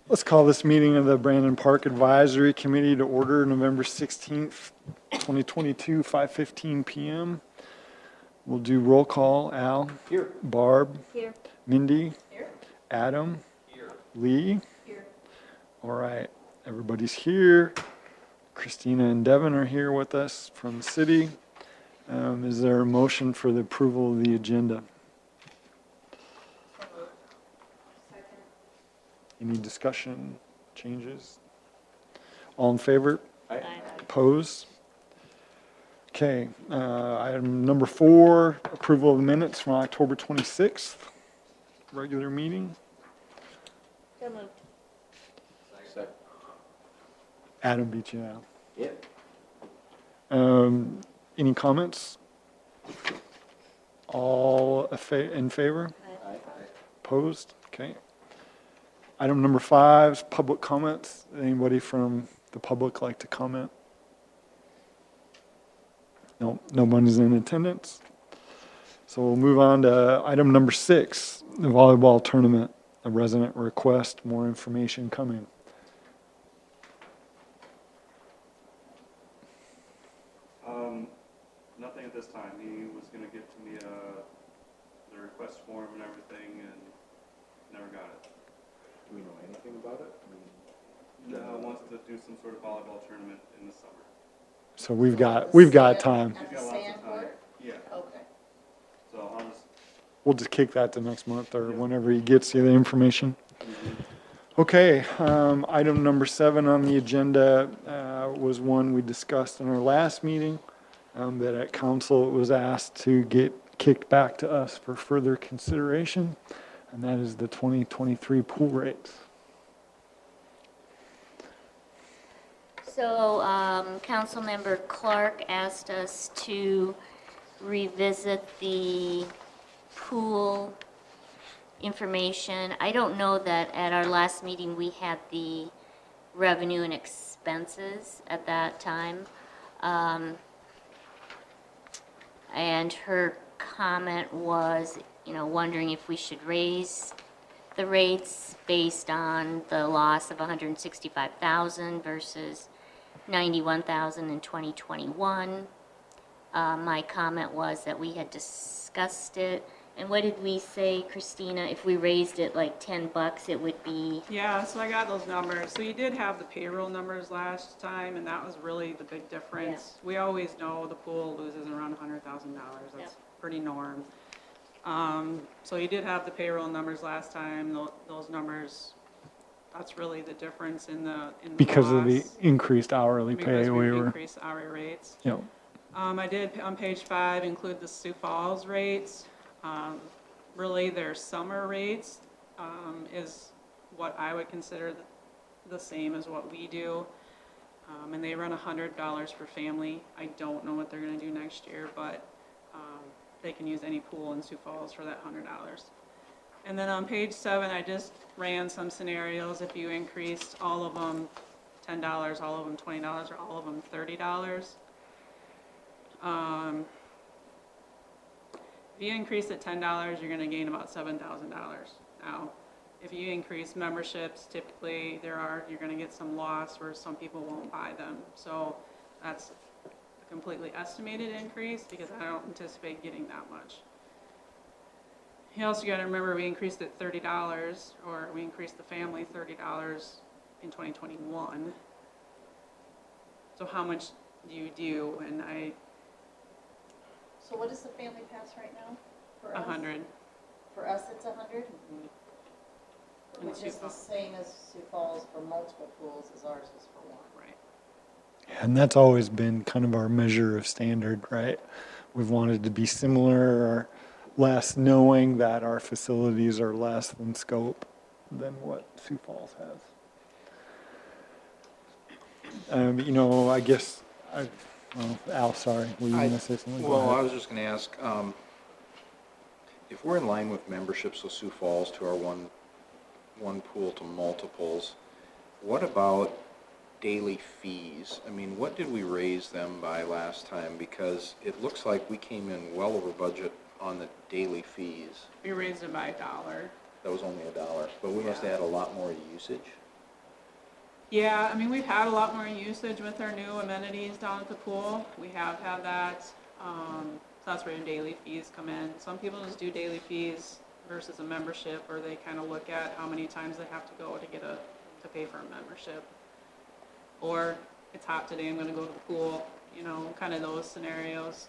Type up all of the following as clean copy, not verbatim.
Let's call this meeting of the Brandon Park Advisory Committee to order November 16th, 2022, 5:15 PM. We'll do roll call. Al? Here. Barb? Here. Mindy? Here. Adam? Here. Lee? Here. All right, everybody's here. Christina and Devin are here with us from the city. Is there a motion for the approval of the agenda? Any discussion, changes? All in favor? Aye. Opposed? Okay, item number 4, approval of minutes from October 26th, regular meeting. So moved. Second. Adam beat you out. Yep. Any comments? All in favor? Aye. Opposed? Okay. Item number 5 is public comments. Anybody from the public like to comment? No, nobody's in attendance. So we'll move on to item number 6, the volleyball tournament. A resident request, more information coming. Nothing at this time. He was gonna get to me, the request form and everything, and never got it. Do we know anything about it? Wants to do some sort of volleyball tournament in the summer. So we've got time. He's At the got lots of sand time. court? Yeah, Okay. so I'll just, We'll just kick that to next month or whenever he gets you the information. Okay, item number 7 on the agenda was one we discussed in our last meeting, that at council it was asked to get kicked back to us for further consideration, and that is the 2023 pool rates. So, Councilmember Clark asked us to revisit the pool information. I don't know that at our last meeting we had the revenue and expenses at that time. And her comment was, wondering if we should raise the rates based on the loss of 165,000 versus 91,000 in 2021. My comment was that we had discussed it. And what did we say, Christina? If we raised it like $10, it would be, Yeah, so I got those numbers. So you did have the payroll numbers last time, and that was really the big difference. We always know the pool loses around $100,000. That's Yep. pretty norm. So you did have the payroll numbers last time. Those numbers, that's really the difference in the Because of the loss, increased hourly pay, because we we were, increased hourly rates. you know, I did, on page 5, include the Sioux Falls rates. Really, their summer rates is what I would consider the same as what we do. And they run $100 for family. I don't know what they're going to do next year, but they can use any pool in Sioux Falls for that $100. And then on page 7, I just ran some scenarios. If you increased all of them $10, all of them $20, or all of them $30. If you increase it $10, you're going to gain about $7,000. Now, if you increase memberships, typically you're going to get some loss where some people won't buy them. So that's a completely estimated increase because I don't anticipate getting that much. You also got to remember we increased it $30, or we increased the family $30 in 2021. So how much do you do? And So what is the family pass right now? For us? 100. For us, it's 100? And Which Sioux is the Falls. same as Sioux Falls for multiple pools as ours is for one. Right. and that's always been kind of our measure of standard, right? We've wanted to be similar or less, knowing that our facilities are less than scope than what Sioux Falls has. I guess, Al, sorry, were you going to say something? Go Well, I ahead. was just gonna ask, if we're in line with memberships with Sioux Falls to our one pool to multiples, what about daily fees? I mean, what did we raise them by last time? Because it looks like we came in well over budget on the daily fees. We raised it by $1. That was only $1, but we must have had a lot more usage. Yeah, I mean, we've had a lot more usage with our new amenities down at the pool. We have had that. So that's where your daily fees come in. Some people just do daily fees versus a membership, or they kind of look at how many times they have to go to pay for a membership. Or it's hot today, I'm gonna go to the pool, kind of those scenarios.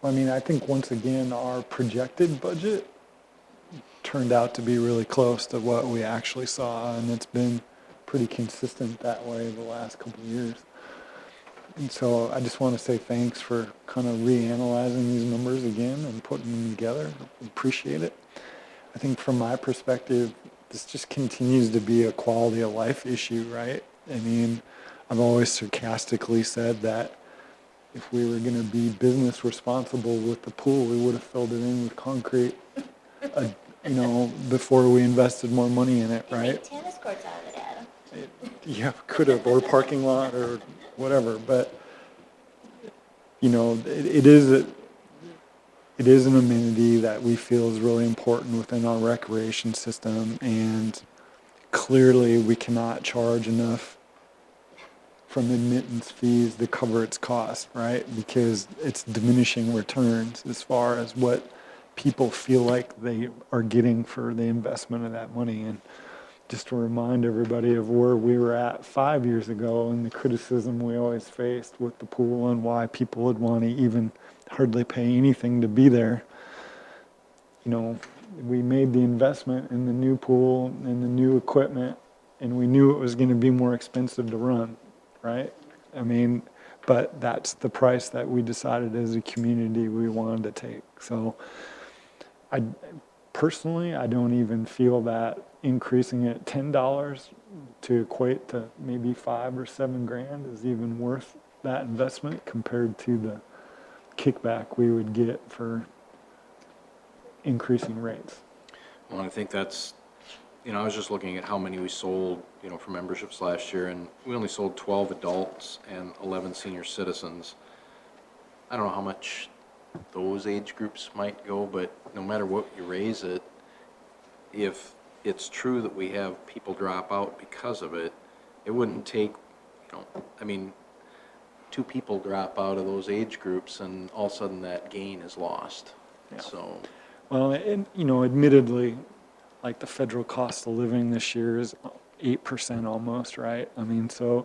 I mean, I think once again, our projected budget turned out to be really close to what we actually saw, and it's been pretty consistent that way the last couple of years. And so I just want to say thanks for kind of reanalyzing these numbers again and putting them together. Appreciate it. I think from my perspective, this just continues to be a quality of life issue, right? I mean, I've always sarcastically said that if we were going to be business responsible with the pool, we would have filled it in with concrete, before we invested more money in it, right? Make tennis courts out of it, Adam. Yeah, could have, or parking lot, or whatever, but, it is an amenity that we feel is really important within our recreation system, and clearly we cannot charge enough from admittance fees to cover its cost, right? Because it's diminishing returns as far as what people feel like they are getting for the investment of that money. And just to remind everybody of where we were at 5 years ago and the criticism we always faced with the pool and why people would want to even hardly pay anything to be there. We made the investment in the new pool and the new equipment, and we knew it was going to be more expensive to run, right? I mean, but that's the price that we decided as a community we wanted to take. So I don't even feel that increasing it $10 to equate to maybe $5 or $7 grand is even worth that investment compared to the kickback we would get for increasing rates. Well, I think that's, I was just looking at how many we sold, for memberships last year, and we only sold 12 adults and 11 senior citizens. I don't know how much those age groups might go, but no matter what you raise it, if it's true that we have people drop out because of it, it wouldn't take, two people drop out of those age groups and all of a sudden that gain is lost. Yeah. So, Well, and, admittedly, like the federal cost of living this year is 8% almost, right? I mean, so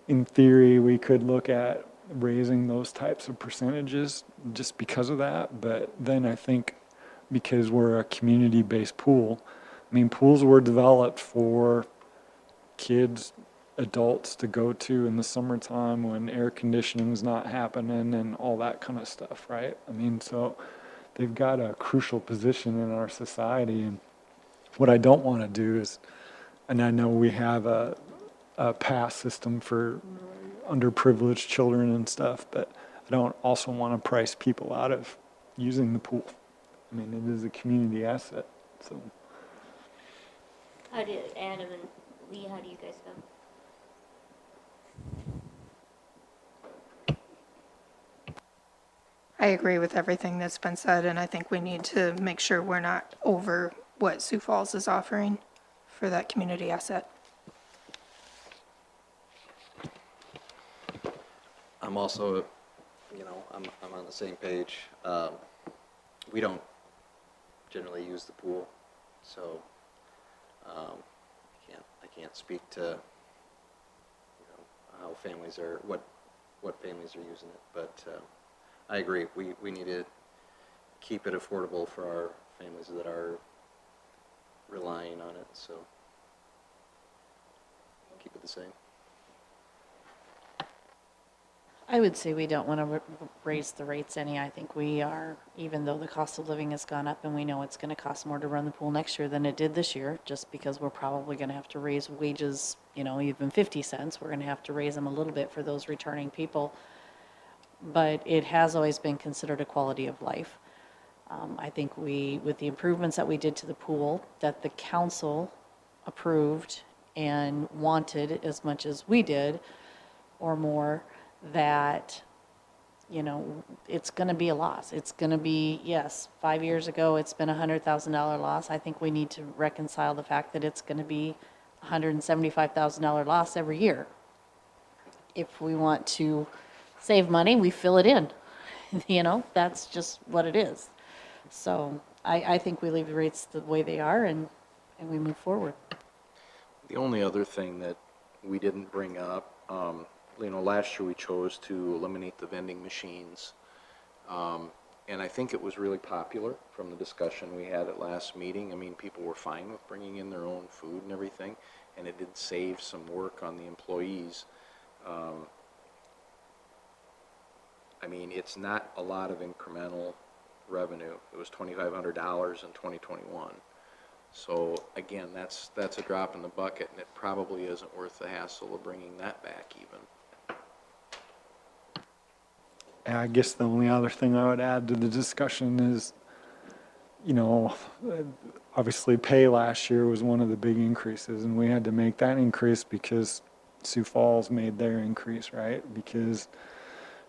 in theory, we could look at raising those types of percentages just because of that. But then I think because we're a community-based pool, pools were developed for kids, adults to go to in the summertime when air conditioning's not happening and all that kind of stuff, right? So they've got a crucial position in our society. And what I don't want to do is, and I know we have a pass system for underprivileged children and stuff, but I don't also want to price people out of using the pool. It is a community asset, so. How do Adam and Lee, how do you guys go? I agree with everything that's been said, and I think we need to make sure we're not over what Sioux Falls is offering for that community asset. I'm also, I'm on the same page. We don't generally use the pool, so I can't speak to how families are, what families are using it, but I agree. We need to keep it affordable for our families that are relying on it, so keep it the same. I would say we don't want to raise the rates any. I think we are, even though the cost of living has gone up and we know it's going to cost more to run the pool next year than it did this year, just because we're probably going to have to raise wages, even 50 cents. We're going to have to raise them a little bit for those returning people. But it has always been considered a quality of life. I think with the improvements that we did to the pool, that the council approved and wanted as much as we did or more, that, it's going to be a loss. It's going to be, yes, 5 years ago, it's been $100,000 loss. I think we need to reconcile the fact that it's going to be $175,000 loss every year. If we want to save money, we fill it in. You know, that's just what it is. So I think we leave the rates the way they are and we move forward. The only other thing that we didn't bring up, last year we chose to eliminate the vending machines. And I think it was really popular from the discussion we had at last meeting. I mean, people were fine with bringing in their own food and everything, and it did save some work on the employees. I mean, it's not a lot of incremental revenue. It was $2,500 in 2021. So again, that's a drop in the bucket, and it probably isn't worth the hassle of bringing that back even. And I guess the only other thing I would add to the discussion is, obviously pay last year was one of the big increases, and we had to make that increase because Sioux Falls made their increase, right? Because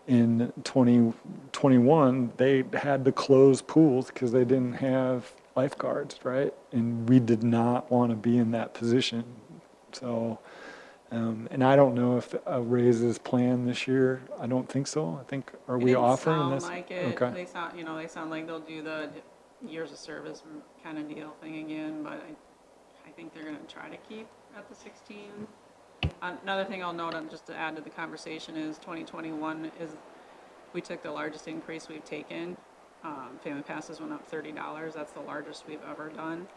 in 2021, they had to close pools because they didn't have lifeguards, right? And we did not want to be in that position. So, and I don't know if a raise is planned this year. I don't think so. Are we offering this? It didn't sound like it. Okay. They sound like they'll do the years of service kind of deal thing again, but I think they're going to try to keep at the 16. Another thing I'll note, just to add to the conversation, is 2021 we took the largest increase we've taken. Family passes went up $30. That's the largest we've ever done.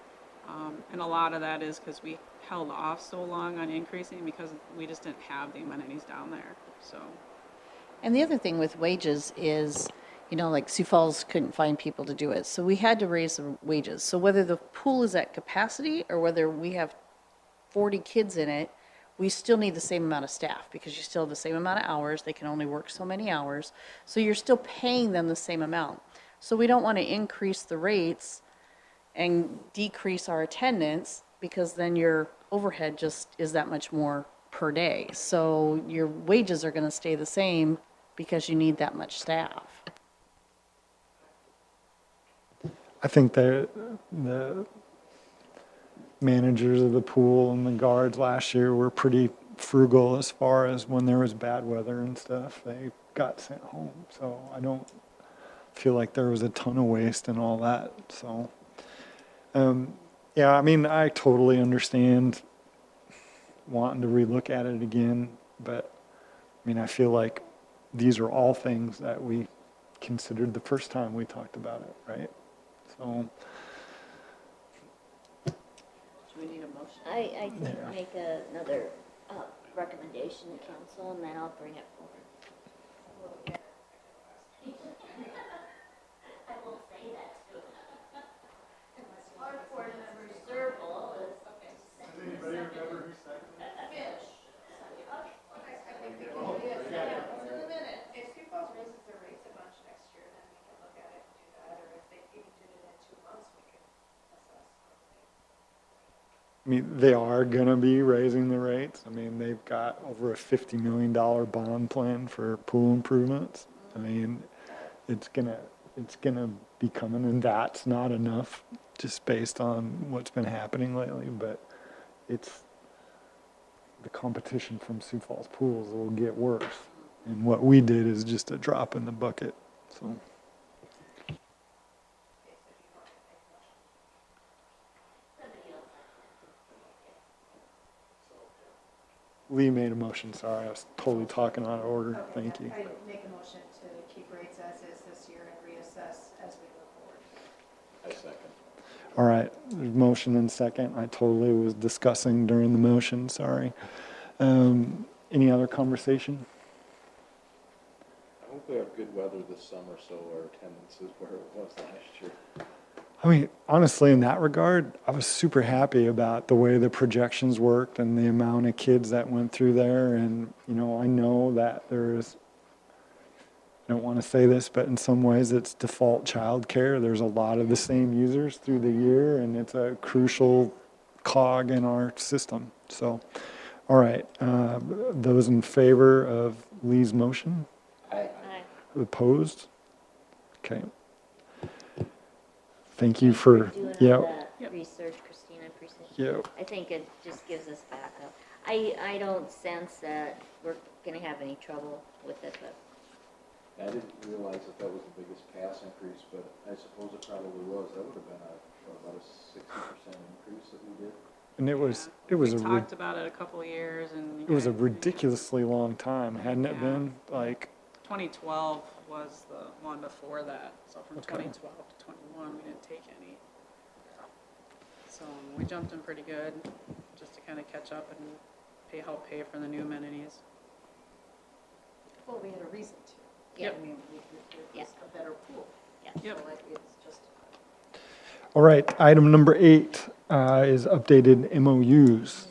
And a lot of that is because we held off so long on increasing because we just didn't have the amenities down there. So. And the other thing with wages is, like Sioux Falls couldn't find people to do it. So we had to raise the wages. So whether the pool is at capacity or whether we have 40 kids in it, we still need the same amount of staff because you still have the same amount of hours. They can only work so many hours. So you're still paying them the same amount. So we don't want to increase the rates and decrease our attendance because then your overhead just is that much more per day. So your wages are going to stay the same because you need that much staff. I think the managers of the pool and the guards last year were pretty frugal as far as when there was bad weather and stuff. They got sent home. So I don't feel like there was a ton of waste and all that. So, yeah, I mean, I totally understand wanting to relook at it again, but I mean, I feel like these are all things that we considered the first time we talked about it, right? So. Do we need a motion? I think make another recommendation to council, and then I'll bring it forward. I will say that too. Our board member Serval is. Does anybody remember who seconded it? If Sioux Falls raises their rates a bunch next year, then we can look at it and do that, or if they even did it in 2 months, we could assess. I mean, they are gonna be raising the rates. I mean, they've got over a $50 million bond plan for pool improvements. I mean, it's gonna be coming, and that's not enough just based on what's been happening lately, but it's the competition from Sioux Falls pools will get worse. And what we did is just a drop in the bucket, so. Lee made a motion, sorry, I was totally talking out of order, thank you. I make a motion to keep rates as is this year and reassess as we go forward. I second. All right, there's motion and second, I totally was discussing during the motion, sorry. Any other conversation? I hope we have good weather this summer so our attendance is where it was last year. I mean, honestly, in that regard, I was super happy about the way the projections worked and the amount of kids that went through there. And, I know that there's, I don't want to say this, but in some ways it's default childcare. There's a lot of the same users through the year, and it's a crucial cog in our system. So, all right, those in favor of Lee's motion? Aye. Opposed? Okay. Thank you for, Doing yeah. all that research, Christina, I appreciate Yeah, I think it just gives us backup. I don't sense that we're gonna have any trouble with it, but I didn't realize that that was the biggest pass increase, but I suppose it probably was. That would have been about a 60% increase that we did. and it was, Yeah. it was We a, talked about it a couple of years and. it was a ridiculously long time, hadn't it Yeah. been? Like, 2012 was the one before that, so from Okay. 2012 to 21, we didn't take any. So we jumped in pretty good, just to kind of catch up and help pay for the new amenities. Well, we had a reason to. Yep. I mean, it Yeah. was a better pool. Yeah. Yep. So it's just. all right, item number 8 is updated MOUs.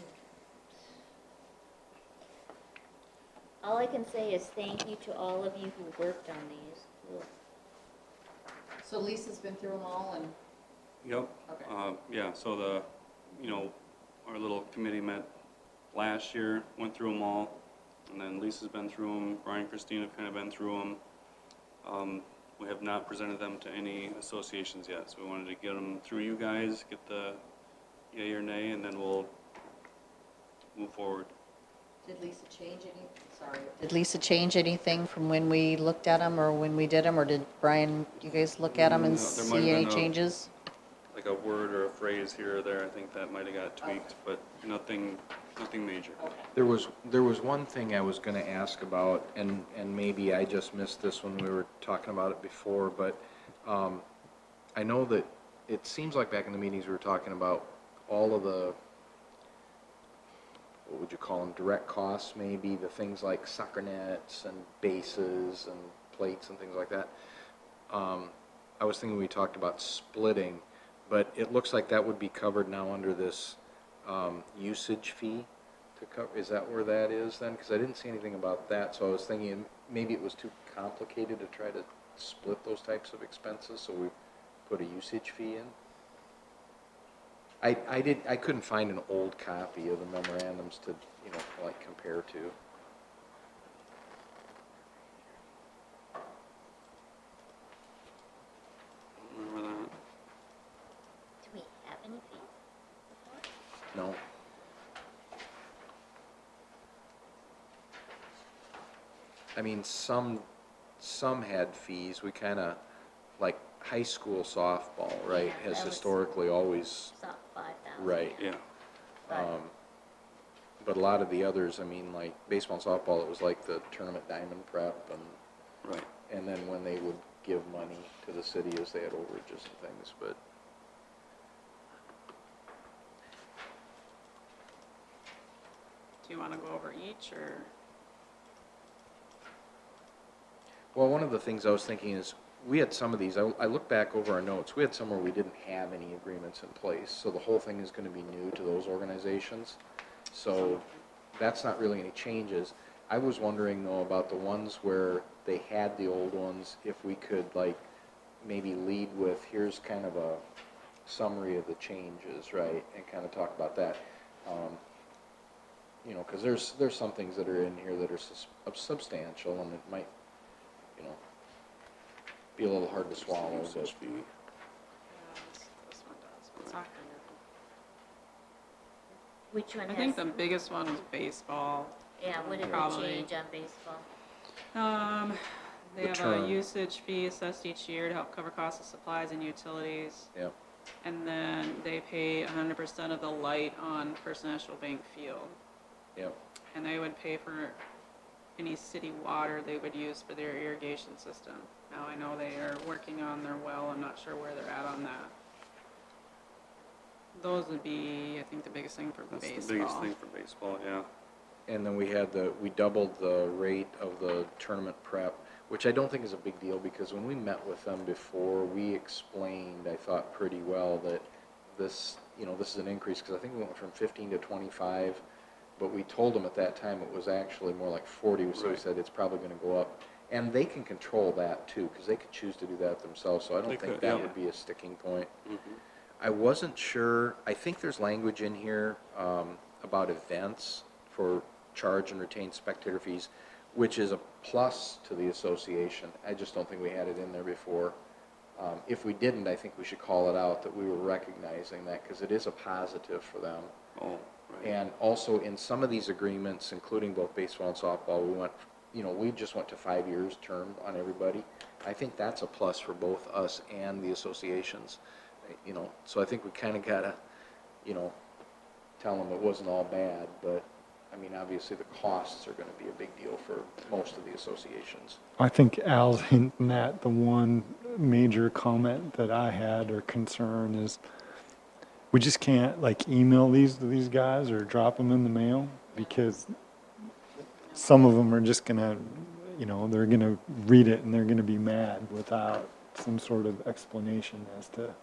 all I can say is thank you to all of you who worked on these. Ugh. So Lisa's been through them all and, Yep. okay. Yeah, so our little committee met last year, went through them all, and then Lisa's been through them, Brian and Christine have kind of been through them. We have not presented them to any associations yet, so we wanted to get them through you guys, get the yay or nay, and then we'll move forward. Did Lisa change any, sorry. Did Lisa change anything from when we looked at them or when we did them? Or did Brian, you guys look at them and No, there might have see any been changes? Like a word or a phrase here or there, I think that might have got tweaked, but nothing major. There was one thing I was gonna ask about, and maybe I just missed this when we were talking about it before, but, I know that it seems like back in the meetings we were talking about all of the, what would you call them, direct costs maybe, the things like soccer nets and bases and plates and things like that. I was thinking we talked about splitting, but it looks like that would be covered now under this usage fee to cover. Is that where that is then? Because I didn't see anything about that, so I was thinking maybe it was too complicated to try to split those types of expenses, so we put a usage fee in. I couldn't find an old copy of the memorandums to, like compare to. Remember that? Do we have any fees? No. I mean, some had fees. We kind of, like high school softball, right, Yeah, has that was- historically always, It's not 5,000. right. Yeah. But But a lot of the others, I mean, like baseball and softball, it was like the tournament diamond prep Right. and then when they would give money to the city as they had overages and things, but. Do you want to go over each or? Well, one of the things I was thinking is, we had some of these, I look back over our notes, we had some where we didn't have any agreements in place, so the whole thing is gonna be new to those organizations. So, that's not really any changes. I was wondering though about the ones where they had the old ones, if we could like, maybe lead with, here's kind of a summary of the changes, right, and kind of talk about that. Cause there's some things that are in here that are substantial, and it might, be a little hard to swallow, but. Yeah, this one does. But soccer, which one I has? think the biggest one was baseball. Yeah, what did we Probably. change on baseball? They The have term. a usage fee assessed each year to help cover costs of supplies and utilities. Yep. And then they pay 100% of the light on First National Bank Field. Yep. And they would pay for any city water they would use for their irrigation system. Now, I know they are working on their well, I'm not sure where they're at on that. Those would be, I think, the biggest thing for That's baseball. the biggest thing for baseball, yeah. And then we doubled the rate of the tournament prep, which I don't think is a big deal, because when we met with them before, we explained, I thought pretty well, that this, this is an increase, because I think we went from 15 to 25, but we told them at that time it was actually more like 40, so we Right. said it's probably going to go up. And they can control that too, because they could choose to do that themselves, so I don't They think could, that yeah. would be a sticking point. Mhm. I wasn't sure, I think there's language in here about events for charge and retain spectator fees, which is a plus to the association. I just don't think we had it in there before. If we didn't, I think we should call it out that we were recognizing that, because it is a positive for them. Oh, right. And also in some of these agreements, including both baseball and softball, we just went to 5 years term on everybody. I think that's a plus for both us and the associations, so I think we kind of gotta, tell them it wasn't all bad, but I mean, obviously the costs are gonna be a big deal for most of the associations. I think Al's hinting at the one major comment that I had or concern is we just can't like email these to these guys or drop them in the mail, because some of them are just gonna, they're gonna read it and they're gonna be mad without some sort of explanation as to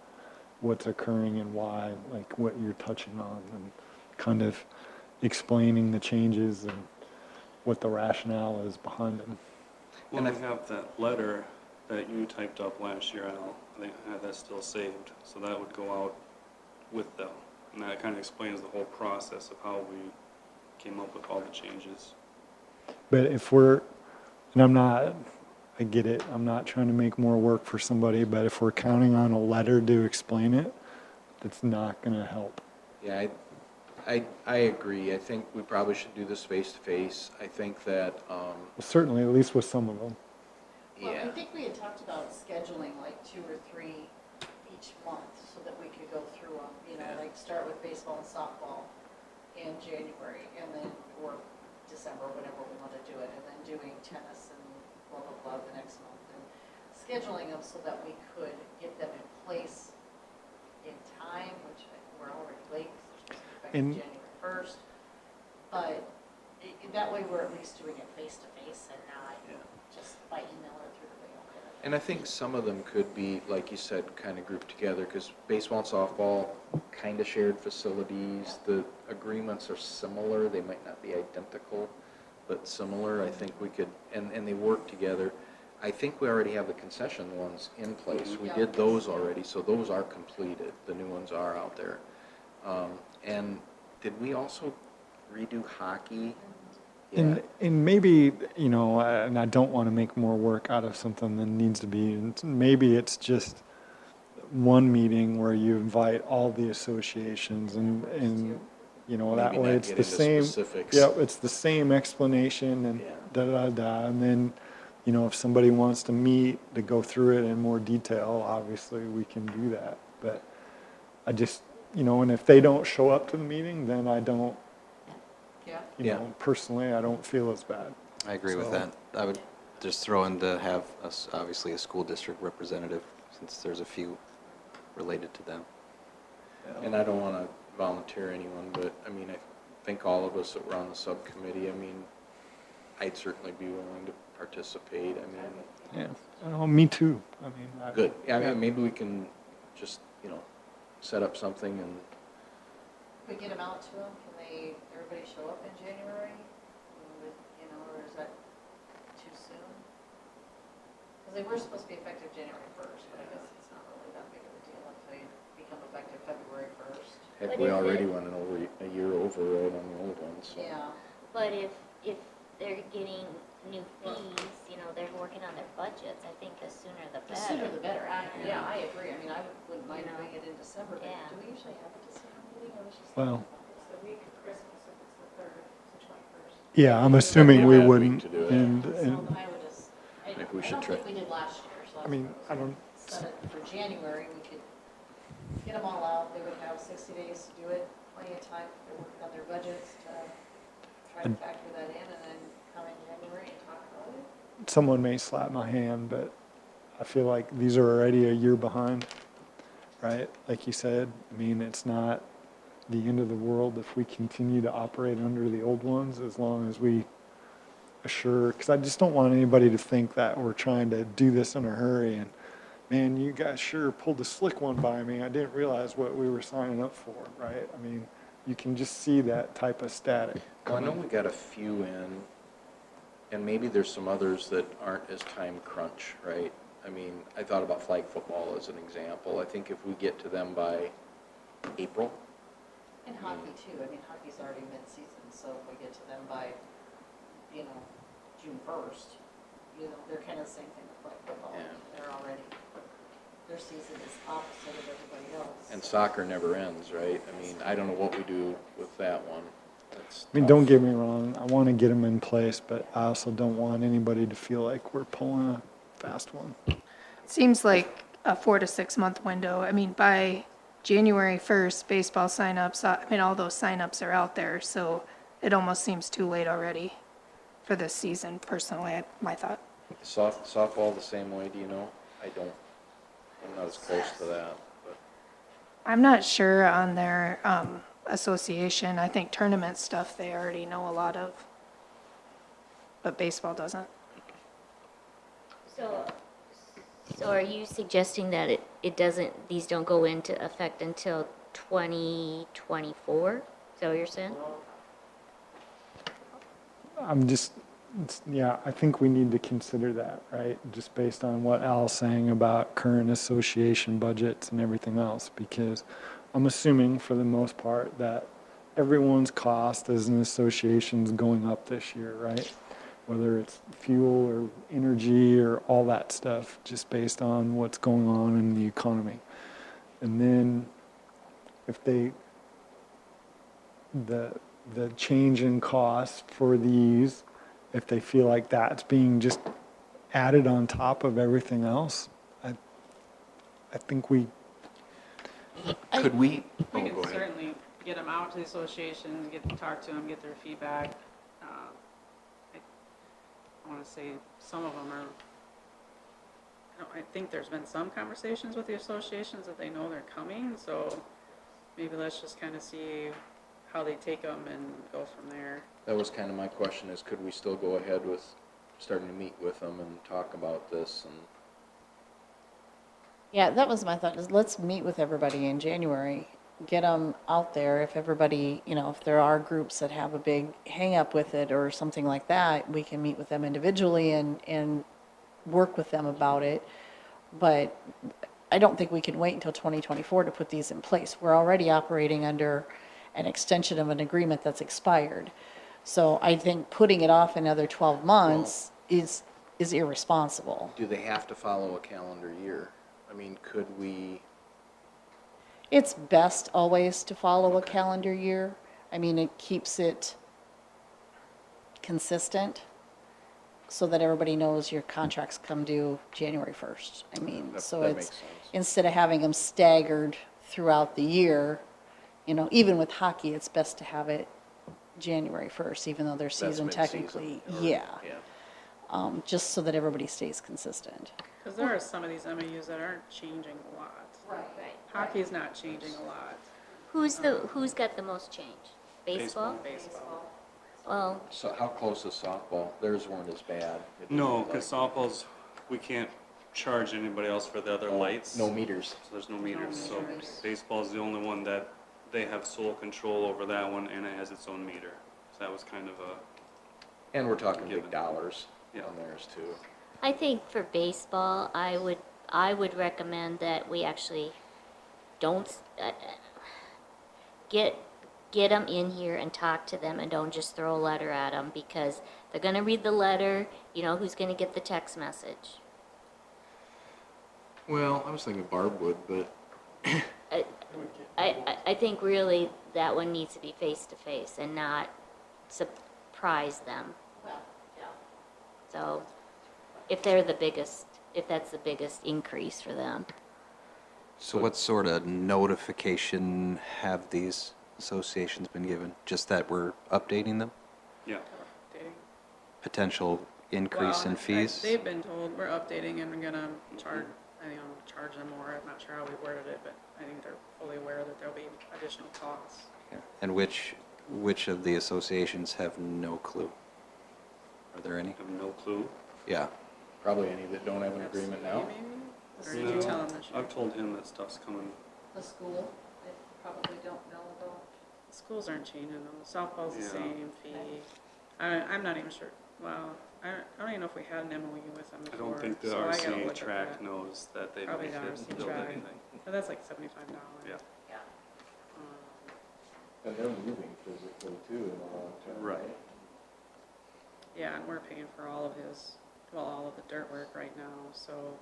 what's occurring and why, like what you're touching on, and kind of explaining the changes and what the rationale is behind them. Well, I have that letter that you typed up last year, Al. I think I have that still saved, so that would go out with them. And that kind of explains the whole process of how we came up with all the changes. But I get it, I'm not trying to make more work for somebody, but if we're counting on a letter to explain it, that's not gonna help. Yeah, I agree. I think we probably should do this face to face. I think that, Well, certainly, at least with some of them. Well, I yeah, think we had talked about scheduling like 2 or 3 each month so that we could go through them, like start with baseball and softball in January and then, or December, whenever we want to do it, and then doing tennis and blah, blah, blah the next month. And scheduling them so that we could get them in place in time, which we're already late, because it's effective And- January 1st. But that way we're at least doing it face to face and not just by email or through the mail. and I think some of them could be, like you said, kind of grouped together, because baseball and softball kind of shared facilities. The agreements are similar. They might not be identical, but similar. I think we could, and they work together. I think we already have the concession ones in place. We did those already, so those are completed. The new ones are out there. And did we also redo hockey? Yeah. And maybe, and I don't want to make more work out of something than needs to be, and maybe it's just one meeting where you invite all the associations and that Maybe way not it's get the into same. specifics. Yep, it's the same explanation and Yeah. da-da-da, and then, if somebody wants to meet to go through it in more detail, obviously we can do that. But I just, and if they don't show up to the meeting, then I don't, Yeah. personally, I don't feel as bad. I agree with So- that. I would just throw in to have us, obviously, a school district representative, since there's a few related to them. And I don't want to volunteer anyone, but I mean, I think all of us that were on the subcommittee, I mean, I'd certainly be willing to participate. I mean, Yeah, oh, me too. I mean, good. I mean, maybe we can just, set up something and, We get them out to them, can everybody show up in January? Or is that too soon? Because they were supposed to be effective January 1st, but I guess it's not really that big of a deal if they become effective February 1st. heck, But we is already it- went a year overload on the old ones, so. Yeah, But if they're getting new fees, they're working on their budgets, I think the sooner the the sooner the better. better. I agree. I mean, I wouldn't mind doing it in December, but Yeah. do we usually have a December meeting? I was just Well, It's the week of Christmas, if it's the 3rd, it's the 21st. yeah, I'm assuming we that week wouldn't, to do it. and, So and, I would just, Maybe we I should don't try- think we did last year, so. I mean, I don't, Set it for January, we could get them all out, they would have 60 days to do it, plenty of time, if they're working on their budgets, to try to factor that in, and then come in January and talk about it. someone may slap my hand, but I feel like these are already a year behind, right? Like you said, I mean, it's not the end of the world if we continue to operate under the old ones, as long as we assure, because I just don't want anybody to think that we're trying to do this in a hurry and, man, you guys sure pulled a slick one by me. I didn't realize what we were signing up for, right? I mean, you can just see that type of static. Well, I know we got a few in, and maybe there's some others that aren't as time crunch, right? I mean, I thought about flag football as an example. I think if we get to them by April, And hockey too, I mean, hockey's already mid-season, so if we get to them by, June 1st, they're kind of the same thing with flag football. Yeah. They're already their season is opposite of everybody else. And soccer never ends, right? I mean, I don't know what we do with that one. That's I mean, tough. don't get me wrong, I want to get them in place, but I also don't want anybody to feel like we're pulling a fast one. Seems like a 4 to 6 month window. I mean, by January 1st, baseball signups, I mean, all those signups are out there, so it almost seems too late already for this season, personally, my thought. Softball the same way, do you know? I'm not as close to that, but. I'm not sure on their association. I think tournament stuff they already know a lot of, but baseball doesn't. So are you suggesting that these don't go into effect until 2024? Is that what you're saying? Yeah, I think we need to consider that, right? Just based on what Al's saying about current association budgets and everything else, because I'm assuming for the most part that everyone's cost as an association is going up this year, right? Whether it's fuel or energy or all that stuff, just based on what's going on in the economy. And then if the change in cost for these, if they feel like that's being just added on top of everything else, I think we, Could we? We Oh, can go ahead. certainly get them out to the association, talk to them, get their feedback. I want to say some of them are, I think there's been some conversations with the associations that they know they're coming, so maybe let's just kind of see how they take them and go from there. That was kind of my question, is could we still go ahead with starting to meet with them and talk about this and? Yeah, that was my thought, is let's meet with everybody in January, get them out there. If everybody, if there are groups that have a big hang up with it or something like that, we can meet with them individually and work with them about it. But I don't think we can wait until 2024 to put these in place. We're already operating under an extension of an agreement that's expired. So I think putting it off another 12 months is irresponsible. Do they have to follow a calendar year? I mean, could we? It's best always to follow a calendar year. I mean, it keeps it consistent so that everybody knows your contracts come due January 1st. I mean, so that it's, makes sense. instead of having them staggered throughout the year, even with hockey, it's best to have it January 1st, even though their That's season mid-season, technically, or- yeah. Yeah. Just so that everybody stays consistent. Because there are some of these MAUs that aren't changing a lot. Right. Right. Hockey is not changing a lot. Who's got the most change? Baseball? Baseball. Well, So how close is softball? Theirs weren't as bad. It No, didn't because look softballs, we can't charge anybody else for the other lights. No meters. So there's no meters, so meters. baseball's the only one that they have sole control over that one, and it has its own meter. So that was kind of And we're talking Given. big dollars Yeah. on theirs too. I think for baseball, I would recommend that we actually don't get them in here and talk to them and don't just throw a letter at them, because they're going to read the letter. Who's going to get the text message? Well, I was thinking Barb would, but I think really that one needs to be face to face and not surprise them. Well, yeah. So if that's the biggest increase for them. So what sort of notification have these associations been given? Just that we're updating them? yeah. Updating. Potential increase Well, in fees? They've been told we're updating and we're gonna charge them more. I'm not sure how we worded it, but I think they're fully aware that there'll be additional costs. Yeah. And which of the associations have no clue? Are there any? I have no clue. Yeah. probably any that don't have an agreement now. Or did you tell them this year? I've told him that stuff's coming. The school, they probably don't know about. Schools aren't changing though. Softball's the Yeah. same fee. I'm not even sure. Well, I don't even know if we had an MOU with them I before. don't think the so I gotta RC look at track that. knows that they Probably don't the have RC to build track. anything. But that's like $75. Yeah. Yeah. And they're moving physically too in the long term. Right. Yeah, and we're paying for all of the dirt work right now, so.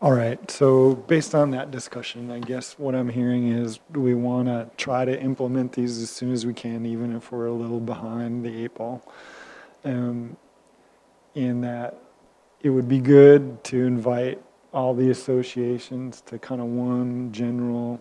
All right, so based on that discussion, I guess what I'm hearing is we want to try to implement these as soon as we can, even if we're a little behind the eight ball. In that it would be good to invite all the associations to kind of one general,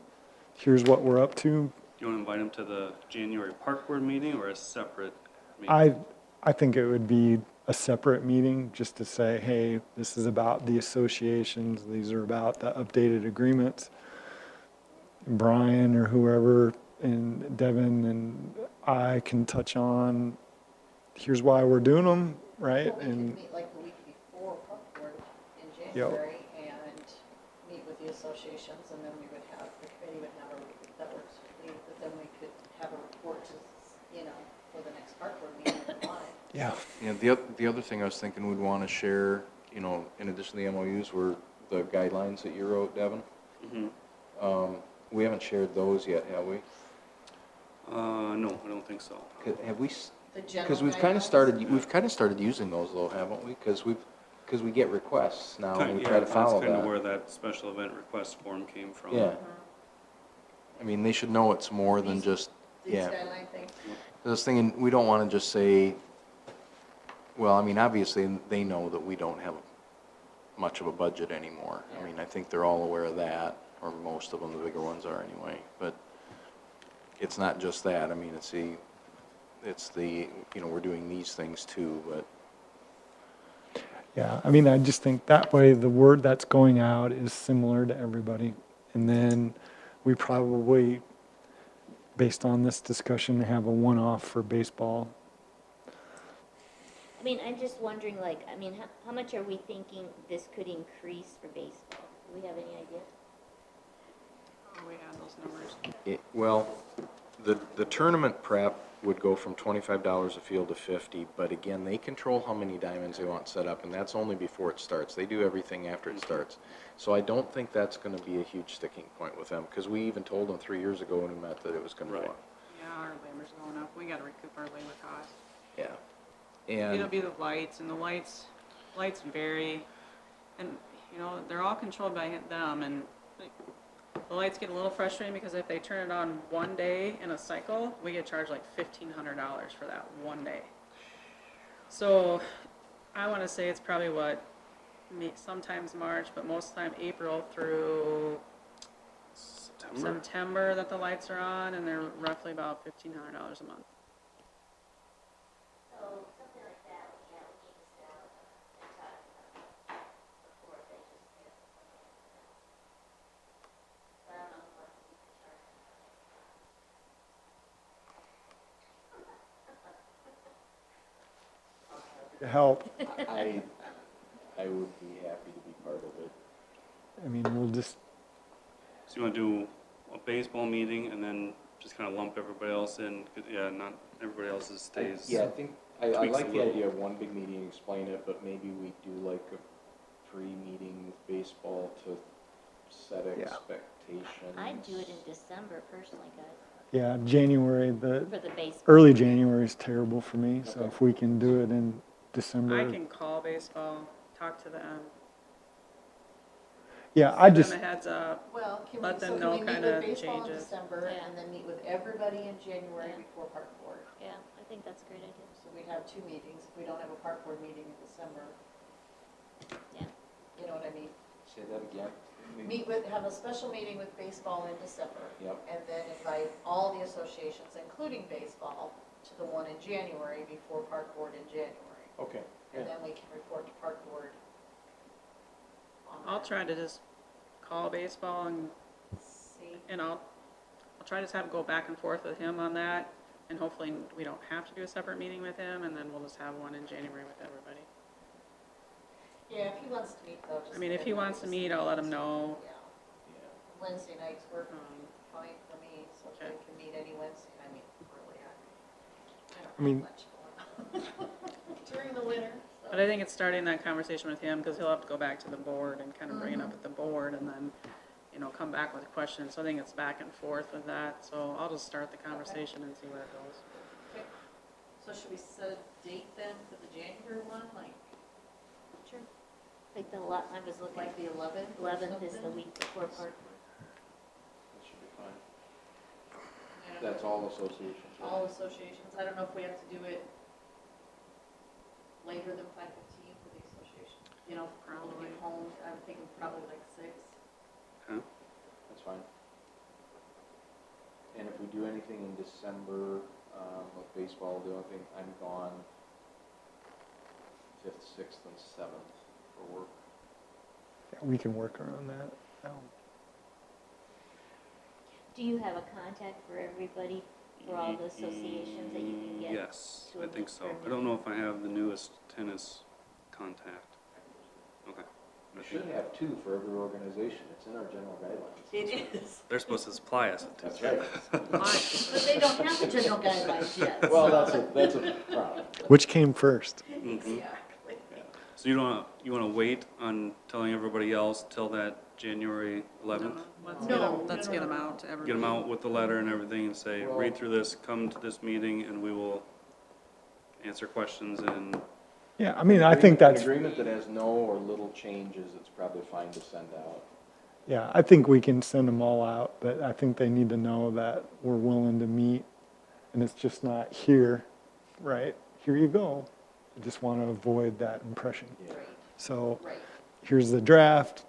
here's what we're up to. Do you want to invite them to the January park board meeting or a separate meeting? I think it would be a separate meeting just to say, hey, this is about the associations, these are about the updated agreements. Brian or whoever and Devin and I can touch on, here's why we're doing them, right? Well, we And could meet like the week before park board in Yep. January and meet with the associations, and then we would have, the committee would have that works with me, but then we could have a report to, for the next park board meeting if we wanted. yeah, Yeah, the other thing I was thinking we'd want to share, in addition to the MOUs, were the guidelines that you wrote, Devin. Mm-hmm. We haven't shared those yet, have we? No, I don't think so. Have we? The general Because we've kind of started using those though, haven't we? Because we get requests now and we try to follow That's kind of that. where that special event request form came from. Yeah. I mean, they should know it's more than These- just, These yeah. guideline things, I was thinking, we don't want to just say, well, I mean, obviously, they know that we don't have much of a budget anymore. I mean, I think they're all aware of that, or most of them, the bigger ones are anyway. But it's not just that. I mean, it's the, we're doing these things too, but yeah. I mean, I just think that way the word that's going out is similar to everybody. And then we probably, based on this discussion, have a one-off for baseball. I mean, I'm just wondering, like, I mean, how much are we thinking this could increase for baseball? Do we have any idea? We had those numbers. Well, the tournament prep would go from $25 a field to $50, but again, they control how many diamonds they want set up, and that's only before it starts. They do everything after it starts. So I don't think that's going to be a huge sticking point with them, because we even told them 3 years ago when we met that it was going to go Right. up. Yeah, our labor's going up. We gotta recoup our labor costs. Yeah. It'll And, be the lights, and the lights vary, and, they're all controlled by them, and like, the lights get a little frustrating because if they turn it on one day in a cycle, we get charged like $1,500 for that one day. So, I wanna say it's probably sometimes March, but most of the time April through September that the lights are on, and they're roughly about $1,500 a month. So something like that, yeah, we need to sit down and talk about before they just get. I don't know what we can charge. To help, I would be happy to be part of it. I mean, we'll just, So you want to do a baseball meeting and then just kind of lump everybody else in? 'Cause, yeah, not everybody else's stays. Yeah, I think, I tweaks like a the little. idea of one big meeting, explain it, but maybe we do like a pre-meeting with baseball to set Yeah. expectations. I'd do it in December personally, guys, yeah, January, for the baseball. early January is terrible for me, so if we can do it in December. I can call baseball, talk to them, Yeah, I give just, them a heads up. well, can Let we, them so know can we meet kinda with baseball in changes. December Yeah. and then meet with everybody in January Yeah. before park board? Yeah, I think that's a great idea. So we'd have 2 meetings if we don't have a park board meeting in December. Yeah. You know what I mean? Say that again. Have a special meeting with baseball in December. Yep. And then invite all the associations, including baseball, to the one in January before park board in January. Okay. And then we can report to park board on I'll that. try to just call baseball See, and I'll try to have go back and forth with him on that, and hopefully we don't have to do a separate meeting with him, and then we'll just have one in January with everybody. yeah, if he wants to meet though, just. I mean, if he wants to meet, I'll let him know. Yeah, Wednesday nights work Um, fine for me, so if they Okay. can meet any Wednesday, I mean, really, I mean- don't have much going on during the winter. so. But I think it's starting that conversation with him, because he'll have to go back to the board and kind of bring it up at the board, and then, come back with questions. So I think it's back and forth with that, so I'll just start the conversation and see where it goes. Okay. So should we set a date then for the January one, like? Sure. Like I was looking, Like the 11th? or 11th is the something? week before Park. That should be fine. That's all associations, right? All associations, I don't know if we have to do it later than 5:15 for the association. You know, probably Probably. get home, I'm thinking probably like 6. Okay. That's fine. And if we do anything in December, with baseball, the only thing, I'm gone 5th, 6th, and 7th for work. Yeah, we can work around that. Do you have a contact for everybody, for all the associations that you can get? Yes, to I a think so. determined- I don't know if I have the newest tennis contact. Okay. We should have 2 for every organization. It's in our general guidelines. It is. They're supposed to supply us with That's two. right. But they don't have the general guidelines yet. Well, so- that's a problem. Which came first? Mhm. Exactly. So you wanna wait on telling everybody else till that January 11th? Let's No, get no, them, let's no, get no, them no. out to everybody. Get them out with the letter and everything and say, Well- read through this, come to this meeting, and we will answer questions and, Yeah, I mean, I think that's, An agreement that has no or little changes, it's probably fine to send out. yeah, I think we can send them all out, but I think they need to know that we're willing to meet, and it's just not here, right? Here you go. I just want to avoid that impression. Yeah. So Right. here's the draft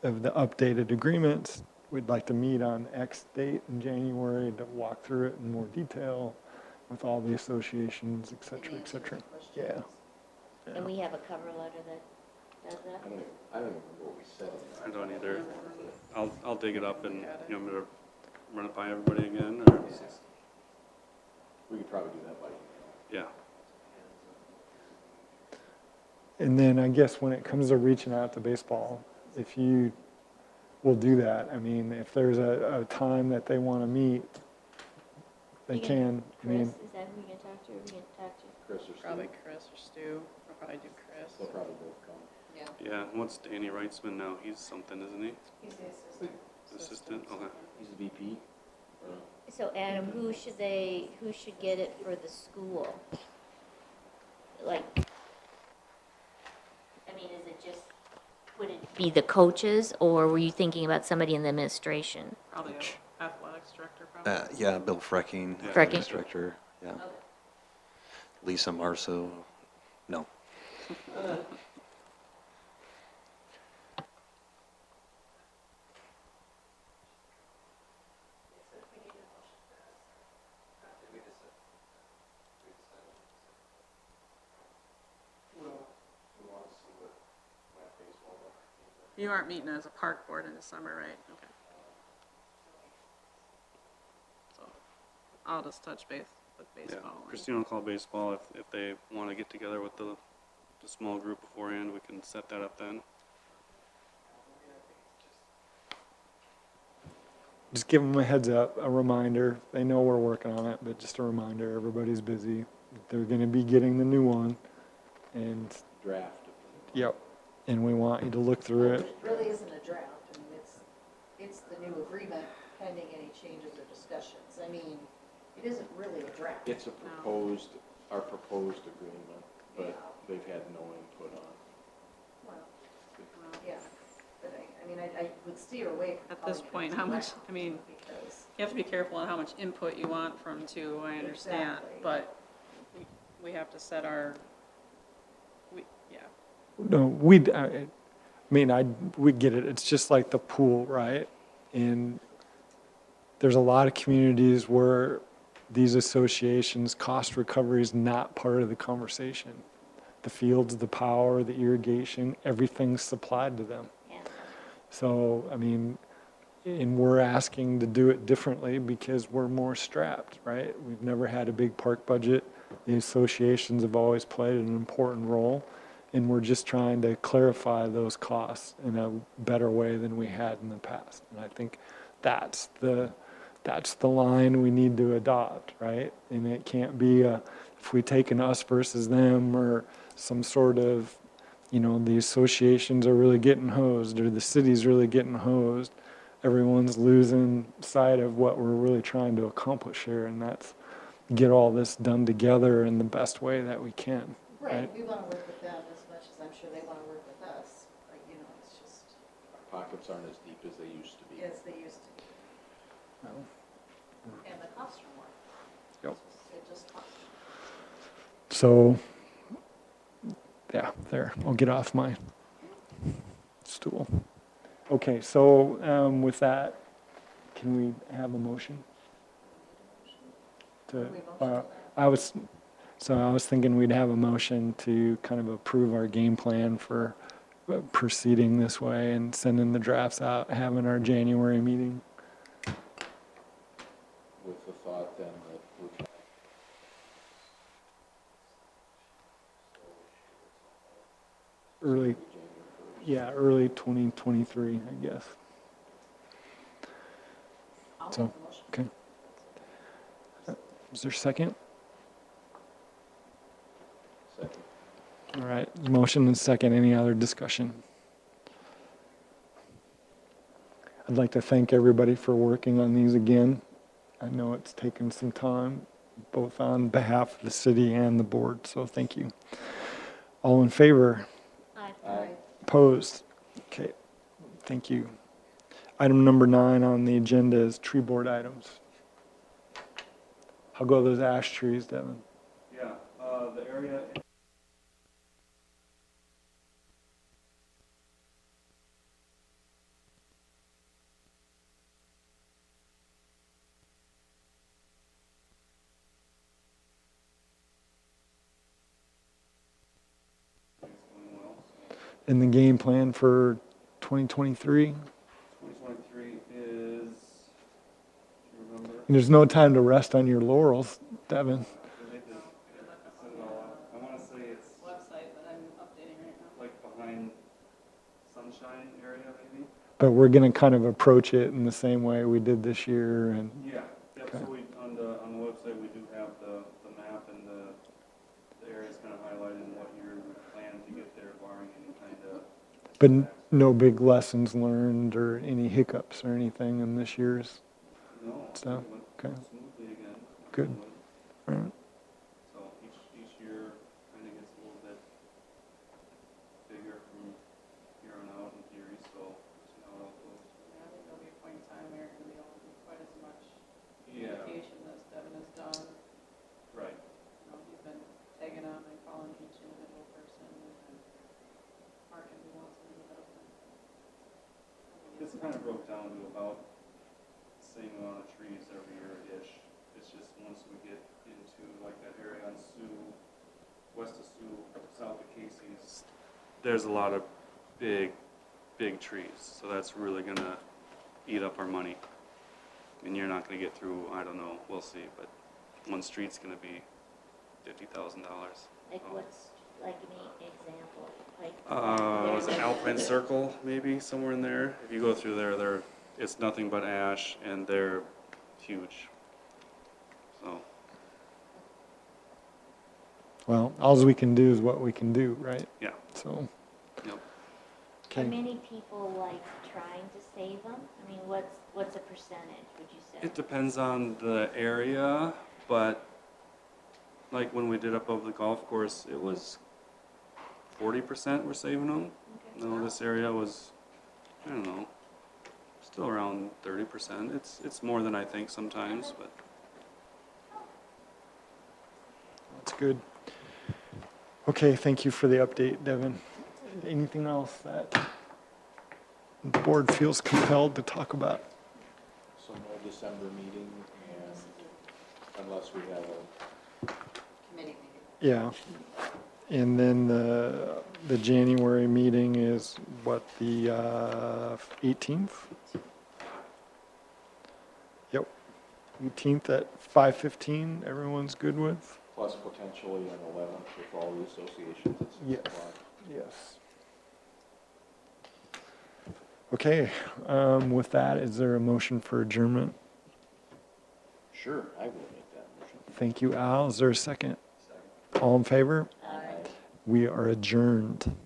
of the updated agreements. We'd like to meet on X date in January to walk through it in more detail with all the associations, et cetera, et cetera. Yeah. And we have a cover letter that does that? I don't even remember what we said. I don't either. I'll dig it up and, you want me to run it by everybody again, or? We could probably do that by email. Yeah. And then I guess when it comes to reaching out to baseball, if you will do that, I mean, if there's a time that they want to meet, they You gonna- can. I Chris, mean, is that who we can talk to, or we can talk to? Chris or Steve, Probably Chris or Stu, I'll probably do Chris. they'll probably both come. Yeah. Yeah, and what's Danny Wrightsman now? He's something, isn't he? He's the assistant. Assistant? Okay. He's the VP. or- So Adam, who should get it for the school? Like, I mean, is it just, would it be the coaches, or were you thinking about somebody in the administration? Probably a athletics director, probably. Yeah, Bill Frecking. Yeah. Frecking. athletics Director, yeah. Lisa Marso, no. You aren't meeting as a park board in the summer, right? Okay. So I'll just touch base with Yeah. baseball. and- Christine will call baseball if they want to get together with the small group beforehand. We can set that up then. just give them a heads up, a reminder. They know we're working on it, but just a reminder, everybody's busy. They're going to be getting the new one. And, Draft. yep, and we want you to look through it. It really isn't a draft, I mean, it's the new agreement pending any changes or discussions. I mean, it isn't really a draft. It's our proposed agreement, but they've had no input on. Well, yeah, but I mean, I would steer away from. At this calling it a point, how much, draft I mean, Because, you have to be careful on how much input you want from two, I understand. Exactly. But we have to set our, yeah. No, I mean, we get it. It's just like the pool, right? And there's a lot of communities where these associations, cost recovery is not part of the conversation. The fields, the power, the irrigation, everything's supplied to them. Yeah. So, I mean, and we're asking to do it differently because we're more strapped, right? We've never had a big park budget. The associations have always played an important role, and we're just trying to clarify those costs in a better way than we had in the past. And I think that's the line we need to adopt, right? And it can't be if we take an us versus them or some sort of, the associations are really getting hosed or the city's really getting hosed. Everyone's losing sight of what we're really trying to accomplish here, and that's get all this done together in the best way that we can. right, we want to work with them as much as I'm sure they want to work with us. like, you know, it's just Our pockets aren't as deep as they used to be. as they used to be. And the costs are more. Yep. It just costs. So, yeah, there, I'll get off my stool. Okay, so with that, can we have a motion? To, I was thinking we'd have a motion to kind of approve our game plan for proceeding this way and sending the drafts out, having our January meeting. With the thought then that we're trying. Early, yeah, early 2023, I guess. I'll So, make the motion. okay. Is there a second? Second. All right, motion and second. Any other discussion? I'd like to thank everybody for working on these again. I know it's taken some time, both on behalf of the city and the board, so thank you. All in favor? Aye. Opposed? Okay, thank you. Item number 9 on the agenda is tree board items. How go those ash trees, Devin? Yeah, the area. In the game plan for 2023? 2023 is, do you remember? There's no time to rest on your laurels, Devin. They did send it all out. I want to say it's Website that I'm updating right now. like behind Sunshine area maybe? But we're going to kind of approach it in the same way we did this year. And Yeah, yep, so we, on the website, we do have the map and the areas kind of highlighted and what your plan to get there barring any kind of. but no big lessons learned or any hiccups or anything in this year's. No, it So, went okay. smoothly again. Good. All right. So each year kind of gets a little bit bigger from here on out in theory, so we'll see how it all goes. Yeah, I think there'll be a point in time where it really won't be quite as much Yeah, communication as Devin has done. right. You know, he's been tagging on and calling each individual person and marking who wants a little bit of it. This kind of broke down to about the same amount of trees every year-ish. It's just once we get into like that area on Sioux, west of Sioux, south of Casey's, there's a lot of big trees. So that's really gonna eat up our money. And you're not gonna get through, I don't know, we'll see, but one street's gonna be $50,000. Like what's, like an example, like. Was it Alpine Circle, maybe, somewhere in there? If you go through there, it's nothing but ash, and they're huge. So, Well, all we can do is what we can do, right? yeah, So, yep. Are okay. many people like trying to save them? I mean, what's a percentage, would you say? It depends on the area, but like when we did up over the golf course, it was 40% we're saving them. Okay. No, this area was, I don't know, still around 30%. It's more than I think sometimes, but. That's good. Okay, thank you for the update, Devin. Anything else that the board feels compelled to talk about? So no December meeting and unless we have a, Committee meeting. Yeah. And then the January meeting is what, the 18th? Yep. 18th at 5:15, everyone's good with? plus potentially an 11th with all the associations at 6 Yes. o'clock. Yes. Okay, with that, is there a motion for adjournment? Sure, I will make that motion. Thank you, Al. Is there a second? All in favor? Aye. We are adjourned.